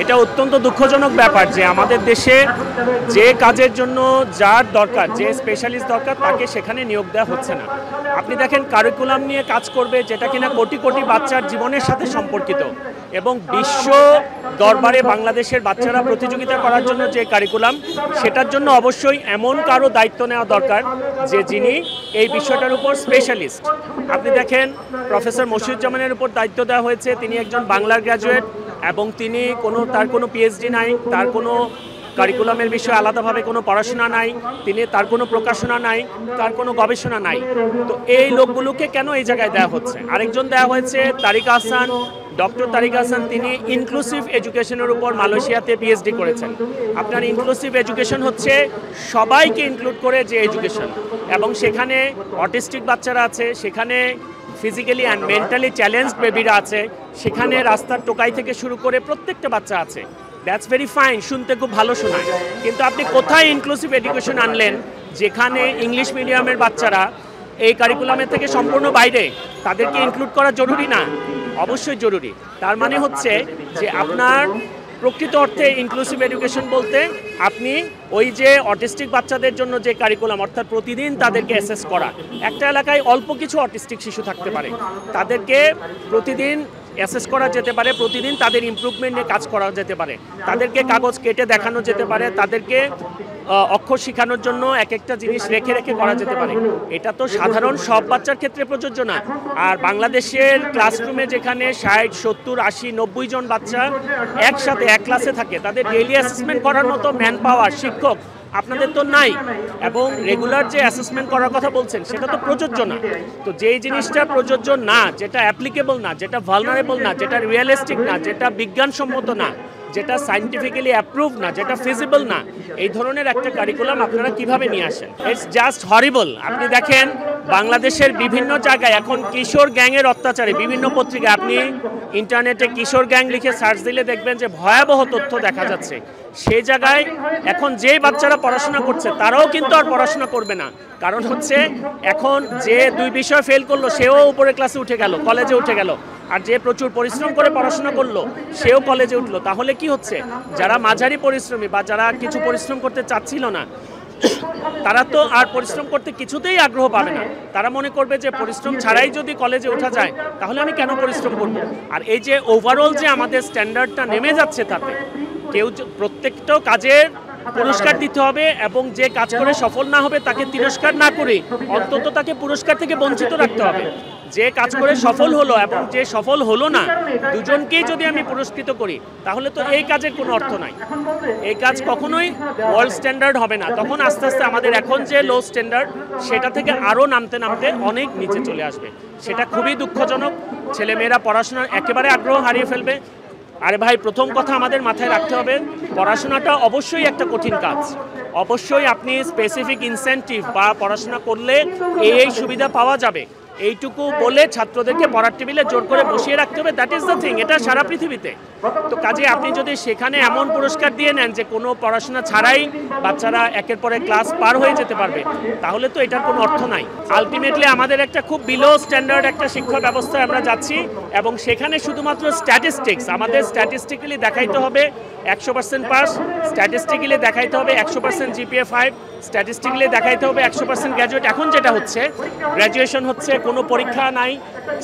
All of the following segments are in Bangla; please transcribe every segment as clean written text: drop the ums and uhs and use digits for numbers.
এটা অত্যন্ত দুঃখজনক ব্যাপার যে আমাদের দেশে যে কাজের জন্য যার দরকার, যে স্পেশালিস্ট দরকার, তাকে সেখানে নিয়োগ দেওয়া হচ্ছে না। আপনি দেখেন কারিকুলাম নিয়ে কাজ করবে যেটা কিনা কোটি কোটি বাচ্চার জীবনের সাথে সম্পর্কিত, এবং বিশ্ব দরবারে বাংলাদেশের বাচ্চারা প্রতিযোগিতা করার জন্য যে কারিকুলাম, সেটার জন্য অবশ্যই এমন কারো দায়িত্ব নেওয়া দরকার যে যিনি এই বিষয়টার উপর স্পেশালিস্ট। আপনি দেখেন প্রফেসর মশিউজ্জামানের উপর দায়িত্ব দেওয়া হয়েছে, তিনি একজন বাংলার গ্র্যাজুয়েট এবং তিনি তার কোনো পিএইচডি নাই, তার কোনো কারিকুলামের বিষয়ে আলাদাভাবে কোনো পড়াশোনা নাই, তার কোনো প্রকাশনা নাই, তার কোনো গবেষণা নাই। তো এই লোকগুলোকে কেন এই জায়গায় দেওয়া হচ্ছে? আরেকজন দেওয়া হয়েছে তারিক আহসান, ডক্টর তারিক আহসান, তিনি ইনক্লুসিভ এডুকেশনের উপর মালয়েশিয়াতে পিএইচডি করেছেন। আপনার ইনক্লুসিভ এডুকেশন হচ্ছে সবাইকে ইনক্লুড করে যে এডুকেশন, এবং সেখানে অটিস্টিক বাচ্চারা আছে, সেখানে ফিজিক্যালি অ্যান্ড মেন্টালি চ্যালেঞ্জড বেবিরা আছে, সেখানে রাস্তার টোকাই থেকে শুরু করে প্রত্যেকটা বাচ্চা আছে। দ্যাটস ভেরি ফাইন, শুনতে খুব ভালো শোনায়, কিন্তু আপনি কোথায় ইনক্লুসিভ এডুকেশন আনলেন যেখানে ইংলিশ মিডিয়ামের বাচ্চারা এই কারিকুলামের থেকে সম্পূর্ণ বাইরে? তাদেরকে ইনক্লুড করা জরুরি না? অবশ্যই জরুরি। তার মানে হচ্ছে যে আপনার প্রকৃত অর্থে ইনক্লুসিভ এডুকেশন বলতে আপনি ওই যে অটিস্টিক বাচ্চাদের জন্য যে কারিকুলাম, অর্থাৎ প্রতিদিন তাদেরকে অ্যাসেস করা। একটা এলাকায় অল্প কিছু অটিস্টিক শিশু থাকতে পারে, তাদেরকে প্রতিদিন অ্যাসেস করা যেতে পারে, প্রতিদিন তাদের ইমপ্রুভমেন্ট নিয়ে কাজ করা যেতে পারে, তাদেরকে কাগজ কেটে দেখানো যেতে পারে, তাদেরকে অক্ষর শেখানোর জন্য এক একটা জিনিস রেখে রেখে করা যেতে পারে। এটা তো সাধারণ সব বাচ্চার ক্ষেত্রে প্রযোজ্য না। আর বাংলাদেশের ক্লাসরুমে যেখানে 60, 70, 80, 90 জন বাচ্চা একসাথে এক ক্লাসে থাকে, তাদের ডেইলি অ্যাসেসমেন্ট করার মতো ম্যান পাওয়ার, শিক্ষক আপনাদের তো নাই, এবং রেগুলার যে অ্যাসেসমেন্ট করার কথা বলছেন সেটা তো প্রযোজ্য না। তো যেই জিনিসটা প্রযোজ্য না, যেটা অ্যাপ্লিকেবল না, যেটা ভালনারেবল না, যেটা রিয়েলিস্টিক না, যেটা বিজ্ঞানসম্মত না, যেটা সায়েন্টিফিক্যালি অ্যাপ্রুভ না, যেটা ফিজিবল না, এই ধরনের একটা কারিকুলাম আপনারা কিভাবে নিয়ে আসেন? ইটস জাস্ট হরিবল। আপনি দেখেন বাংলাদেশের বিভিন্ন জায়গায় এখন কিশোর গ্যাংয়ের অত্যাচারে, বিভিন্ন পত্রিকায় আপনি ইন্টারনেটে কিশোর গ্যাং লিখে সার্চ দিলে দেখবেন যে ভয়াবহ তথ্য দেখা যাচ্ছে। সেই জায়গায় এখন যেই বাচ্চারা পড়াশোনা করছে তারাও কিন্তু আর পড়াশোনা করবে না, কারণ হচ্ছে এখন যে 2 বিষয় ফেল করলো সেও উপরে ক্লাসে উঠে গেল, কলেজে উঠে গেল, আর যে প্রচুর পরিশ্রম করে পড়াশোনা করলো সেও কলেজে উঠলো। তাহলে কি হচ্ছে? যারা মাঝারি পরিশ্রমী বা যারা কিছু পরিশ্রম করতে চাচ্ছিল না, তারা তো আর পরিশ্রম করতে কিছুতেই আগ্রহ পাবে না। তারা মনে করবে যে পরিশ্রম ছাড়াই যদি কলেজে ওঠা যায় তাহলে আমি কেন পরিশ্রম করব? আর এই যে ওভারঅল যে আমাদের স্ট্যান্ডার্ডটা নেমে যাচ্ছে, তাতে প্রত্যেকটা কাজের পুরস্কার দিতে হবে, এবং যে কাজ করে সফল না হবে তাকে তিরস্কার না করে অন্তত তাকে পুরস্কার থেকে বঞ্চিত রাখতে হবে। যে কাজ করে সফল হলো এবং যে সফল হলো না, দুজনকেই যদি আমি পুরস্কৃত করি তাহলে তো এই কাজের কোনো অর্থ নাই। এই কাজ কখনোই ওয়ার্ল্ড স্ট্যান্ডার্ড হবে না। তখন আস্তে আস্তে আমাদের এখন যে লো স্ট্যান্ডার্ড, সেটা থেকে আরও নামতে নামতে অনেক নিচে চলে আসবে। সেটা খুবই দুঃখজনক। ছেলেমেয়েরা পড়াশোনার একেবারে আগ্রহ হারিয়ে ফেলবে। আরে ভাই, প্রথম কথা আমাদের মাথায় রাখতে হবে, পড়াশোনাটা অবশ্যই একটা কঠিন কাজ। অবশ্যই আপনি স্পেসিফিক ইনসেন্টিভ বা পড়াশোনা করলে এই সুবিধা পাওয়া যাবে, এইটুকু বলে ছাত্রদেরকে পড়ার টেবিলে জোর করে বসিয়ে রাখতে হবে। That is the thing. এটা সারা পৃথিবীতে। তো কাজে আপনি যদি সেখানে এমন পুরস্কার দিয়ে নেন যে কোনো পড়াশোনা ছাড়াই বাচ্চারা একের পরে ক্লাস পার হয়ে যেতে পারবে, তাহলে তো এটার কোনো অর্থ নাই। আলটিমেটলি আমাদের একটা খুব বিলো স্ট্যান্ডার্ড একটা শিক্ষা ব্যবস্থায় আমরা যাচ্ছি, এবং সেখানে শুধুমাত্র স্ট্যাটিস্টিক্স, আমাদের স্ট্যাটিস্টিক্যালি দেখাইতে হবে 100% পাস, স্ট্যাটিস্টিক্যালি দেখাইতে হবে 100% GPA 5, স্ট্যাটিস্টিক্যালি দেখাইতে হবে 100% গ্র্যাজুয়েট। এখন যেটা হচ্ছে, গ্র্যাজুয়েশন হচ্ছে, কোনো পরীক্ষা নাই,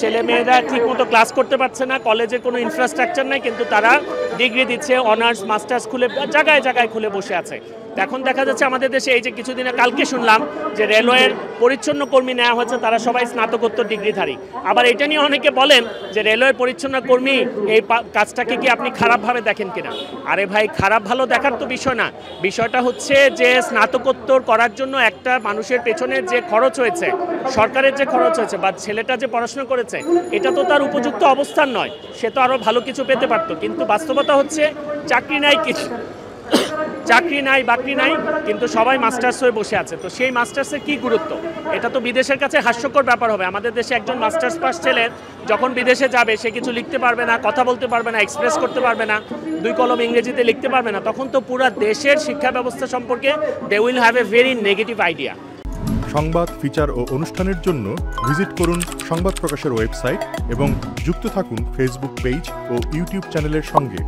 ছেলেমেয়েরা ঠিকমতো ক্লাস করতে পারছে না, কলেজের কোনো ইনফ্রাস্ট্রাকচার নাই, কিন্তু তারা ডিগ্রি দিচ্ছে, অনার্স মাস্টার্স খুলে জায়গায় জায়গায় খুলে বসে আছে। এখন দেখা যাচ্ছে আমাদের দেশে এই যে কিছুদিন কালকে শুনলাম যে রেলওয়ের পরিচ্ছন্ন কর্মী নেওয়া হয়েছে, তারা সবাই স্নাতকোত্তর ডিগ্রিধারী। আবার এটা নিয়ে অনেকে বলেন যে রেলওয়ের পরিচ্ছন্ন কর্মী এই কাজটাকে কি আপনি খারাপভাবে দেখেন কিনা? আরে ভাই, খারাপ ভালো দেখার তো বিষয় না। বিষয়টা হচ্ছে যে স্নাতকোত্তর করার জন্য একটা মানুষের পেছনে যে খরচ হয়েছে, সরকারের যে খরচ হয়েছে, বা ছেলেটা যে পড়াশোনা করেছে, এটা তো তার উপযুক্ত অবস্থান নয়। সে তো আরও ভালো কিছু পেতে পারতো। কিন্তু বাস্তবতা হচ্ছে চাকরি নাই, কিছু চাকরি নাই, বাকরি নাই, কিন্তু সবাই মাস্টার্স হয়ে বসে আছে। তো সেই মাস্টার্সের কি গুরুত্ব? এটা তো বিদেশের কাছে হাস্যকর ব্যাপার হবে। আমাদের দেশে একজন মাস্টার্স পাস ছেলে যখন বিদেশে যাবে, সে কিছু লিখতে পারবে না, কথা বলতে পারবে না, এক্সপ্রেস করতে পারবে না, 2 কলম ইংরেজিতে লিখতে পারবে না, তখন তো পুরো দেশের শিক্ষা ব্যবস্থা সম্পর্কে they will have a very negative idea. সংবাদ, ফিচার ও অনুষ্ঠানের জন্য ভিজিট করুন সংবাদ প্রকাশের ওয়েবসাইট এবং যুক্ত থাকুন ফেসবুক পেজ ও ইউটিউব চ্যানেলের সঙ্গে।